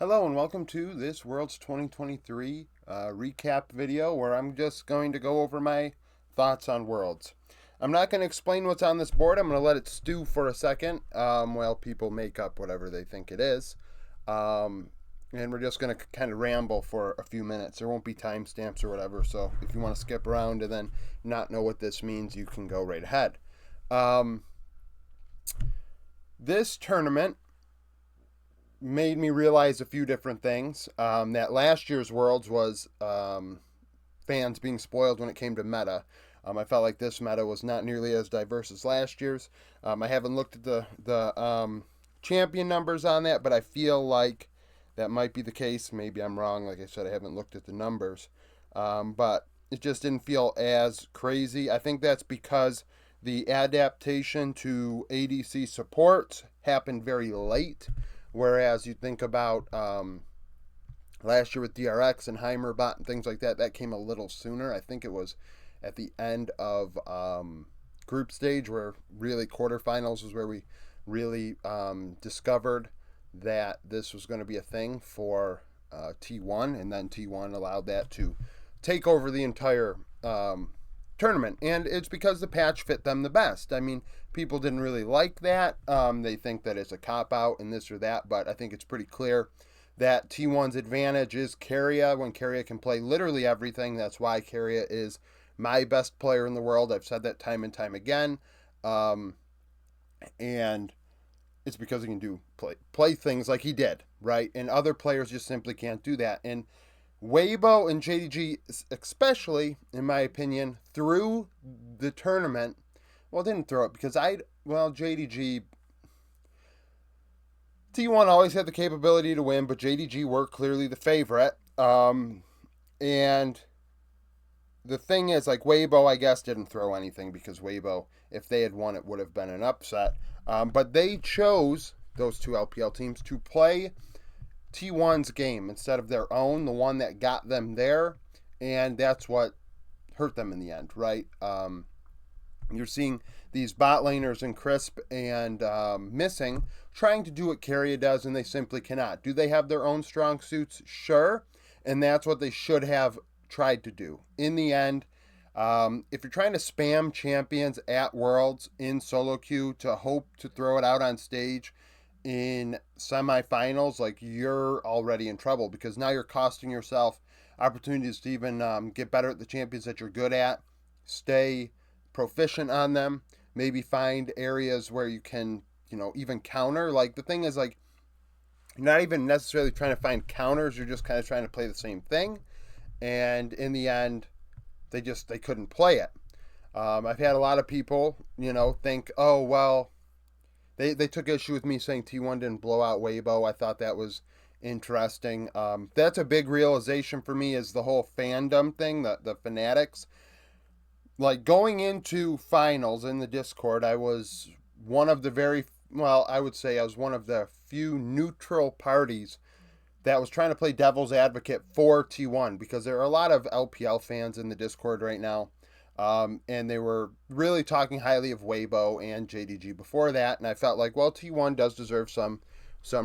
Hello and welcome to this World's 2023 recap video where I'm just going to go over my thoughts on Worlds. I'm not going to explain what's on this board. I'm going to let it stew for a second while people make up whatever they think it is. And we're just going to kind of ramble for a few minutes. There won't be timestamps or whatever, so if you want to skip around and then not know what this means, you can go right ahead. This tournament made me realize a few different things. That last year's Worlds was fans being spoiled when it came to meta. I felt like this meta was not nearly as diverse as last year's. I haven't looked at the champion numbers on that, but I feel like that might be the case. Maybe I'm wrong. Like I said, I haven't looked at the numbers, but it just didn't feel as crazy. I think that's because the adaptation to ADC support happened very late. Whereas you think about last year with DRX and Heimerbot and things like that, that came a little sooner. I think it was at the end of group stage, where really quarterfinals was where we really discovered that this was going to be a thing for T1, and then T1 allowed that to take over the entire tournament. And it's because the patch fit them the best. I mean, people didn't really like that. They think that it's a cop-out and this or that, but I think it's pretty clear that T1's advantage is Keria. When Keria can play literally everything, that's why Keria is my best player in the world. I've said that time and time again. And it's because he can play things like he did, right? And other players just simply can't do that. And Weibo and JDG, especially, in my opinion, threw the tournament. Well, didn't throw it because JDG. T1 always had the capability to win, but JDG were clearly the favorite. And the thing is, like, Weibo, I guess, didn't throw anything because Weibo, if they had won, it would have been an upset. But they chose, those two LPL teams, to play T1's game instead of their own, the one that got them there, and that's what hurt them in the end, right? You're seeing these bot laners and Crisp and Missing trying to do what Keria does, and they simply cannot. Do they have their own strong suits? Sure, and that's what they should have tried to do. In the end, if you're trying to spam champions at Worlds in solo queue to hope to throw it out on stage in semifinals, like, you're already in trouble, because now you're costing yourself opportunities to even get better at the champions that you're good at, stay proficient on them, maybe find areas where you can, even counter. Like, the thing is, like, you're not even necessarily trying to find counters, you're just kind of trying to play the same thing. And in the end, they couldn't play it. I've had a lot of people, think, oh, well, They took issue with me saying T1 didn't blow out Weibo. I thought that was interesting. That's a big realization for me, is the whole fandom thing, the fanatics. Like, going into finals in the Discord, I was one of the I would say I was one of the few neutral parties that was trying to play devil's advocate for T1, because there are a lot of LPL fans in the Discord right now. And they were really talking highly of Weibo and JDG before that, and I felt like, well, T1 does deserve some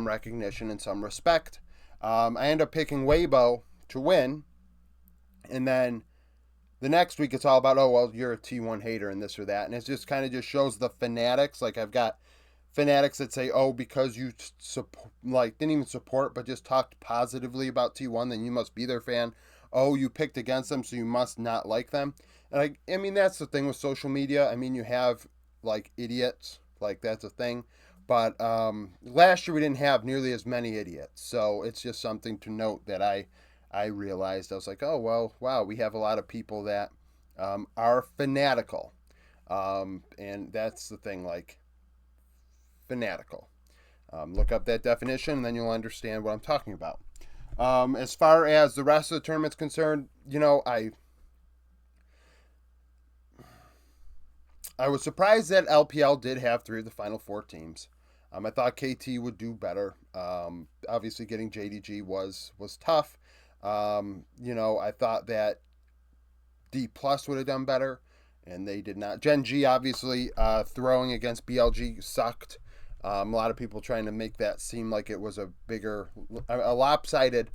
recognition and some respect. I end up picking Weibo to win, and then the next week it's all about, oh, well, you're a T1 hater and this or that, and it just kind of just shows the fanatics. Like, I've got fanatics that say, oh, because you didn't even support but just talked positively about T1, then you must be their fan. Oh, you picked against them, so you must not like them. And I mean, that's the thing with social media. I mean, you have, like, idiots, like, that's a thing. But last year we didn't have nearly as many idiots, so it's just something to note that I realized. I was like, oh, well, wow, we have a lot of people that are fanatical, and that's the thing, like, fanatical. Look up that definition, and then you'll understand what I'm talking about. As far as the rest of the tournament's concerned, I was surprised that LPL did have 3 of the final 4 teams. I thought KT would do better. Obviously, getting JDG was tough. I thought that D Plus would have done better, and they did not. Gen G, obviously, throwing against BLG sucked. A lot of people trying to make that seem like it was a lopsided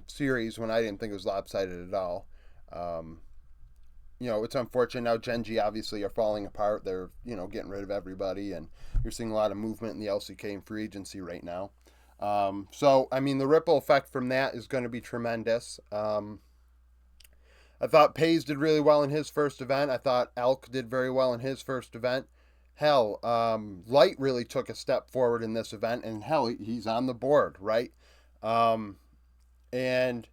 series when I didn't think it was lopsided at all. Um, it's unfortunate now. Genji obviously are falling apart. They're getting rid of everybody, and you're seeing a lot of movement in the LCK and free agency right now. So I mean, the ripple effect from that is going to be tremendous. I thought Pays did really well in his first event. I thought Elk did very well in his first event. Hell, Light really took a step forward in this event, and hell, he's on the board, right? Um, and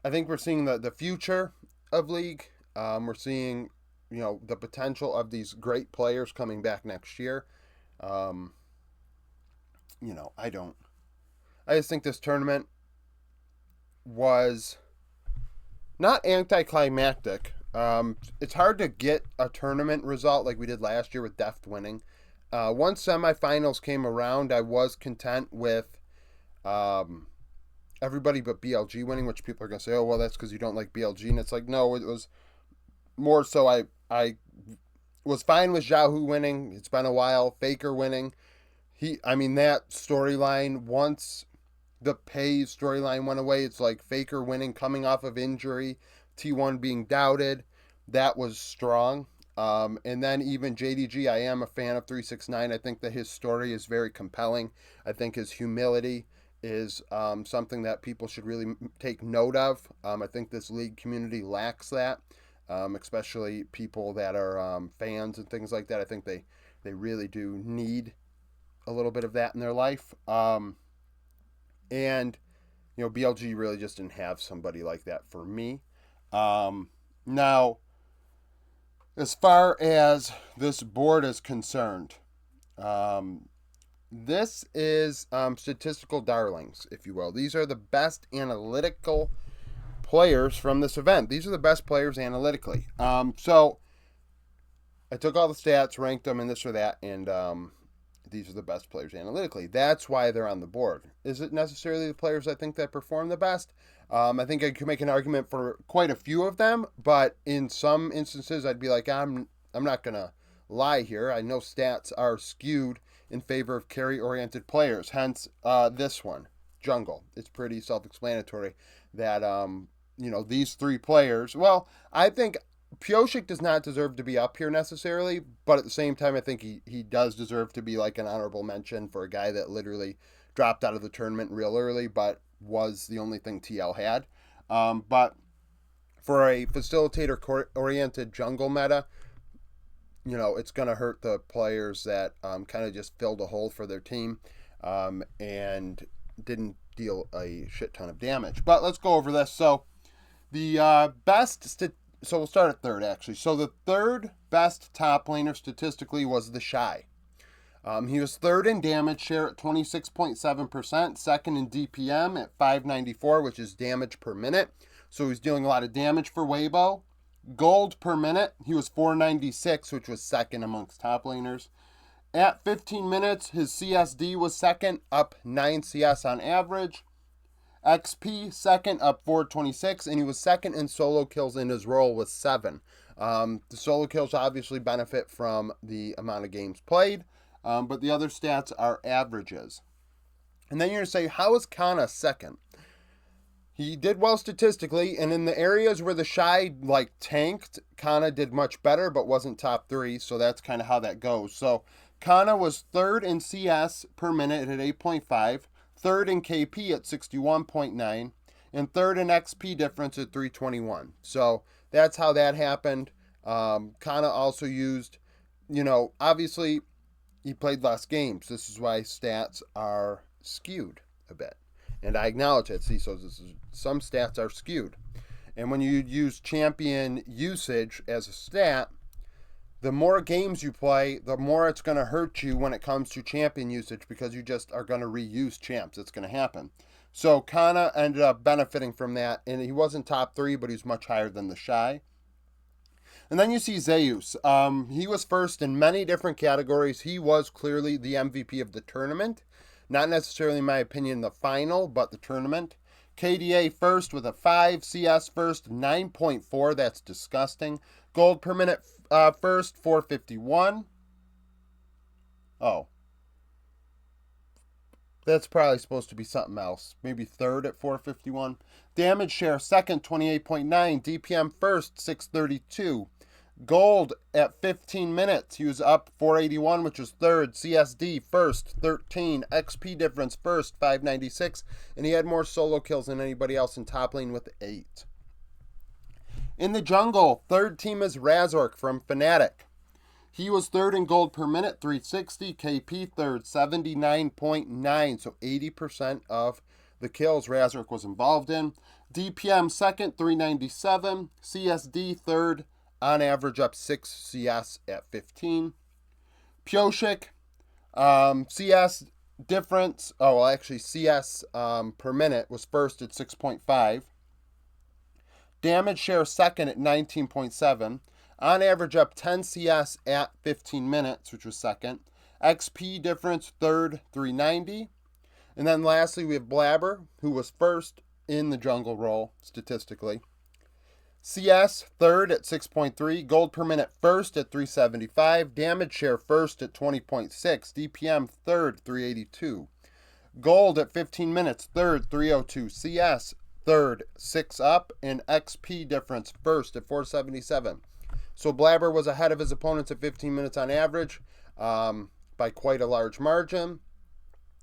I think we're seeing the future of League. We're seeing, the potential of these great players coming back next year. Um, I don't. I just think this tournament was not anticlimactic. It's hard to get a tournament result like we did last year with Deft winning. Once semifinals came around, I was content with everybody but BLG winning, which people are going to say, oh, well, that's because you don't like BLG. And it's like, no, it was more so I was fine with Xiaohu winning. It's been a while. Faker winning. That storyline, once the Pays storyline went away, it's like Faker winning, coming off of injury, T1 being doubted. That was strong. And then even JDG, I am a fan of 369. I think that his story is very compelling. I think his humility is something that people should really take note of. I think this league community lacks that, especially people that are fans and things like that. I think they really do need a little bit of that in their life. And BLG really just didn't have somebody like that for me. Now, as far as this board is concerned, this is statistical darlings, if you will. These are the best analytical players from this event. These are the best players analytically. So I took all the stats, ranked them, and this or that, and these are the best players analytically. That's why they're on the board. Is it necessarily the players I think that perform the best? I think I could make an argument for quite a few of them, but in some instances, I'd be like, I'm not gonna lie here. I know stats are skewed in favor of carry-oriented players. Hence, this one, Jungle. It's pretty self-explanatory that these three players. Well, I think Pyosik does not deserve to be up here necessarily, but at the same time, I think he does deserve to be like an honorable mention for a guy that literally dropped out of the tournament real early, but was the only thing TL had. But for a facilitator-oriented jungle meta, it's going to hurt the players that kind of just filled a hole for their team and didn't deal a shit ton of damage. But let's go over this. So the so we'll start at third, actually. So the third best top laner statistically was the Shy. He was third in damage share at 26.7%, second in DPM at 594, which is damage per minute. So he's dealing a lot of damage for Weibo. Gold per minute, he was 496, which was second amongst top laners. At 15 minutes, his CSD was second, up 9 CS on average. XP second, up 426, and he was second in solo kills in his role with 7. The solo kills obviously benefit from the amount of games played, but the other stats are averages. And then you're going to say, how is Kana second? He did well statistically, and in the areas where the Shy tanked, Kana did much better, but wasn't top 3, so that's kind of how that goes. So Kana was third in CS per minute at 8.5. Third in KP at 61.9, and third in XP difference at 321. So that's how that happened. Kana also used, obviously he played less games. This is why stats are skewed a bit. And I acknowledge it. See, so some stats are skewed. And when you use champion usage as a stat, the more games you play, the more it's going to hurt you when it comes to champion usage because you just are going to reuse champs. It's going to happen. So Kana ended up benefiting from that, and he wasn't top 3, but he's much higher than the Shy. And then you see Zeus. He was first in many different categories. He was clearly the MVP of the tournament. Not necessarily, in my opinion, the final, but the tournament. KDA first with a 5. CS first, 9.4. That's disgusting. Gold per minute first, 451. Oh. That's probably supposed to be something else. Maybe third at 451. Damage share second, 28.9. DPM first, 632. Gold at 15 minutes. He was up 481, which was third. CSD first, 13. XP difference first, 596. And he had more solo kills than anybody else in top lane with 8. In the jungle, third team is Razork from Fnatic. He was third in gold per minute, 360. KP third, 79.9. So 80% of the kills Razork was involved in. DPM second, 397. CSD third, on average up 6 CS at 15. Pioshik, CS difference, CS per minute was first at 6.5. Damage share second at 19.7. On average up 10 CS at 15 minutes, which was second. XP difference third, 390. And then lastly, we have Blabber, who was first in the jungle role, statistically. CS third at 6.3. Gold per minute first at 375. Damage share first at 20.6. DPM third, 382. Gold at 15 minutes third, 302. CS third, 6 up. And XP difference first at 477. So Blabber was ahead of his opponents at 15 minutes on average by quite a large margin,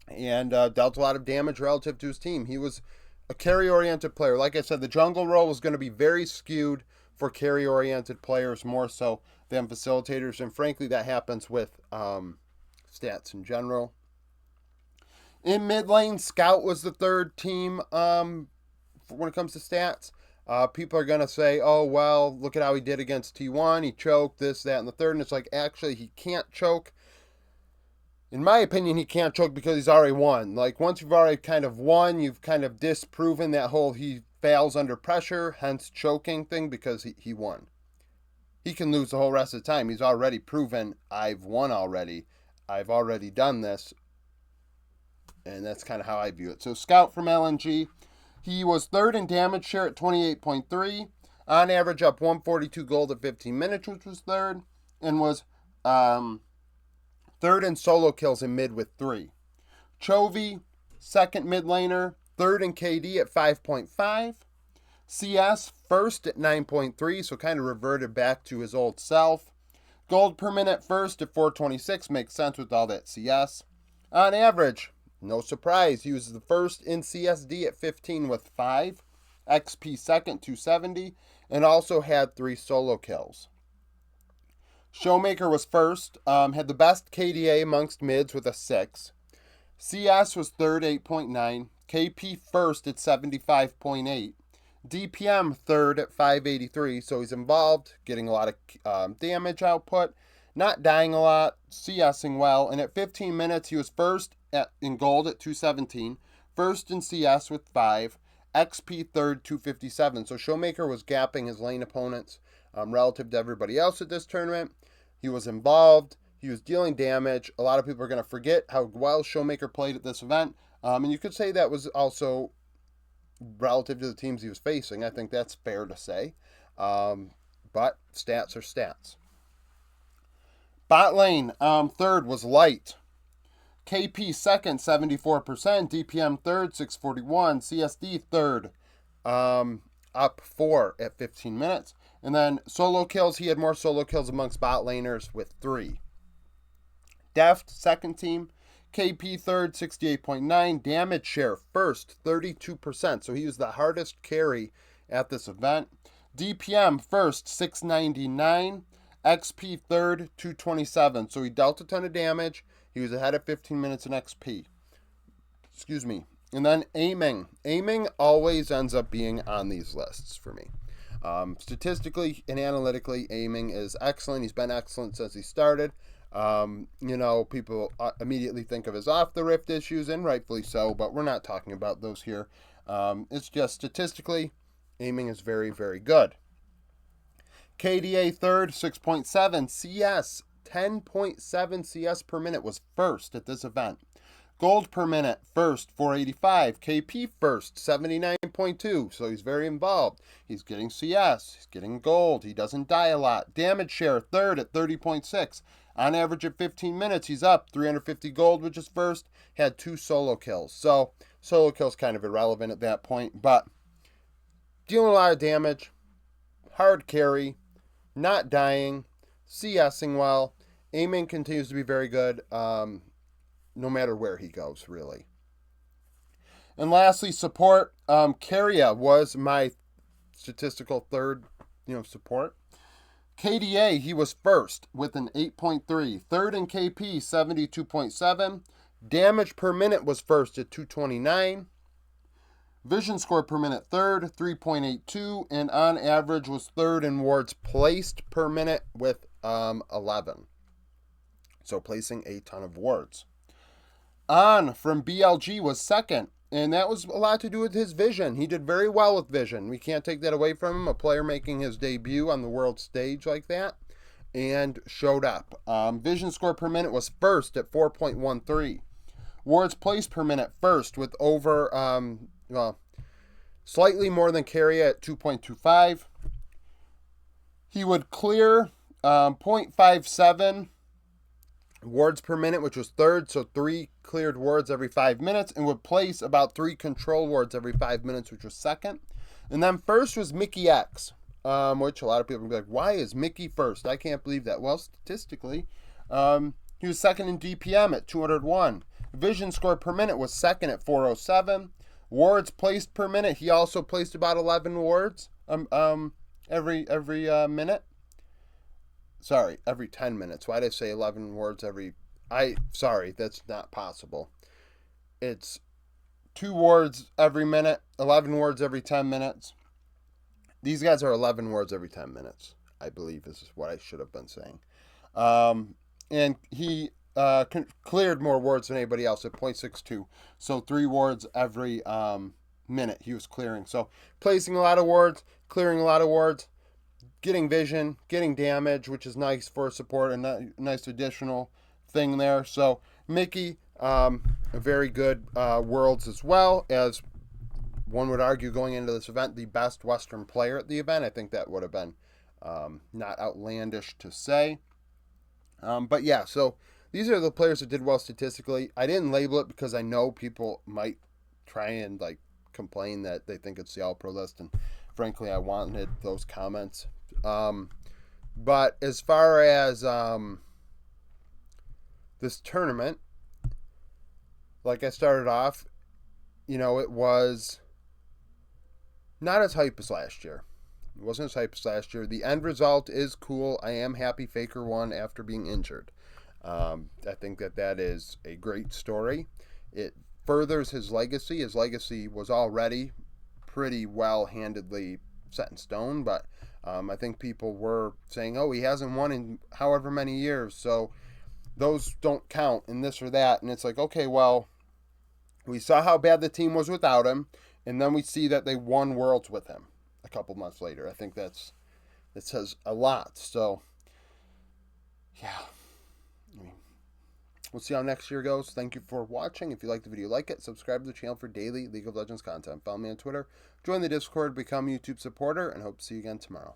and dealt a lot of damage relative to his team. He was a carry-oriented player. Like I said, the jungle role was going to be very skewed for carry-oriented players more so than facilitators, and frankly, that happens with stats in general. In mid lane, Scout was the third team when it comes to stats. People are going to say, oh, well, look at how he did against T1. He choked, this, that, and the third. And it's like, actually, he can't choke. In my opinion, he can't choke because he's already won. Like, once you've already kind of won, you've kind of disproven that whole he fails under pressure, hence choking thing, because he won. He can lose the whole rest of the time. He's already proven, I've won already. I've already done this. And that's kind of how I view it. So, Scout from LNG. He was third in damage share at 28.3. On average, up 142 gold at 15 minutes, which was third. And was third in solo kills in mid with 3. Chovy, second mid laner. Third in KD at 5.5. CS, first at 9.3, so kind of reverted back to his old self. Gold per minute first at 426, makes sense with all that CS. On average, no surprise, he was the first in CSD at 15 with 5. XP second, 270, and also had 3 solo kills. Showmaker was first, had the best KDA amongst mids with a 6. CS was third, 8.9. KP first at 75.8. DPM third at 583, so he's involved, getting a lot of damage output, not dying a lot, CSing well, and at 15 minutes he was first in gold at 217, first in CS with 5, XP third, 257. So Showmaker was gapping his lane opponents relative to everybody else at this tournament. He was involved, he was dealing damage. A lot of people are going to forget how well Showmaker played at this event, and you could say that was also relative to the teams he was facing. I think that's fair to say, but stats are stats. Bot lane, third was Light. KP second, 74%. DPM third, 641. CSD third, up 4 at 15 minutes. And then solo kills, he had more solo kills amongst bot laners with 3. Deft, second team. KP third, 68.9. Damage share first, 32%. So he was the hardest carry at this event. DPM first, 699. XP third, 227. So he dealt a ton of damage. He was ahead of 15 minutes in XP. Excuse me. And then aiming. Aiming always ends up being on these lists for me. Statistically and analytically, aiming is excellent. He's been excellent since he started. People immediately think of his off the rift issues, and rightfully so, but we're not talking about those here. It's just statistically, aiming is very, very good. KDA third, 6.7. CS, 10.7 CS per minute was first at this event. Gold per minute, first, 485. KP first, 79.2. So he's very involved. He's getting CS. He's getting gold. He doesn't die a lot. Damage share, third at 30.6. On average at 15 minutes, he's up 350 gold, which is first. Had 2 solo kills. So solo kills kind of irrelevant at that point, but dealing a lot of damage, hard carry, not dying, CSing well, aiming continues to be very good, no matter where he goes, really. And lastly, support. Carria was my statistical third, support. KDA, he was first with an 8.3. Third in KP, 72.7. Damage per minute was first at 229. Vision score per minute, third, 3.82. And on average was third in wards placed per minute with 11. So placing a ton of wards. On from BLG was second. And that was a lot to do with his vision. He did very well with vision. We can't take that away from him. A player making his debut on the world stage like that. And showed up. Vision score per minute was first at 4.13. Wards placed per minute first with over, slightly more than Carria at 2.25. He would clear 0.57 wards per minute, which was third, so 3 cleared wards every 5 minutes, and would place about 3 control wards every 5 minutes, which was second. And then first was Mickey X, which a lot of people would be like, why is Mickey first? I can't believe that. Well, statistically, he was second in DPM at 201. Vision score per minute was second at 407. Wards placed per minute, he also placed about 11 wards every minute. Sorry, every 10 minutes. Why did I say 11 wards every... Sorry, that's not possible. It's 2 wards every minute, 11 wards every 10 minutes. These guys are 11 wards every 10 minutes, I believe. This is what I should have been saying. And he cleared more wards than anybody else at 0.62. So 3 wards every minute he was clearing. So placing a lot of wards, clearing a lot of wards, getting vision, getting damage, which is nice for support, and a nice additional thing there. So Mickey, a very good worlds, as well as one would argue going into this event, the best Western player at the event. I think that would have been not outlandish to say. But yeah, so these are the players that did well statistically. I didn't label it because I know people might try and complain that they think it's the All-Pro list, and frankly, I wanted those comments. But as far as this tournament, like I started off, it was not as hype as last year. It wasn't as hype as last year. The end result is cool. I am happy Faker won after being injured. I think that is a great story. It furthers his legacy. His legacy was already pretty well-handedly set in stone, but I think people were saying, oh, he hasn't won in however many years, so those don't count, and this or that. And it's like, okay, well, we saw how bad the team was without him, and then we see that they won Worlds with him a couple months later. I think that says a lot. So, yeah. We'll see how next year goes. Thank you for watching. If you like the video, like it. Subscribe to the channel for daily League of Legends content. Follow me on Twitter. Join the Discord. Become a YouTube supporter. And hope to see you again tomorrow.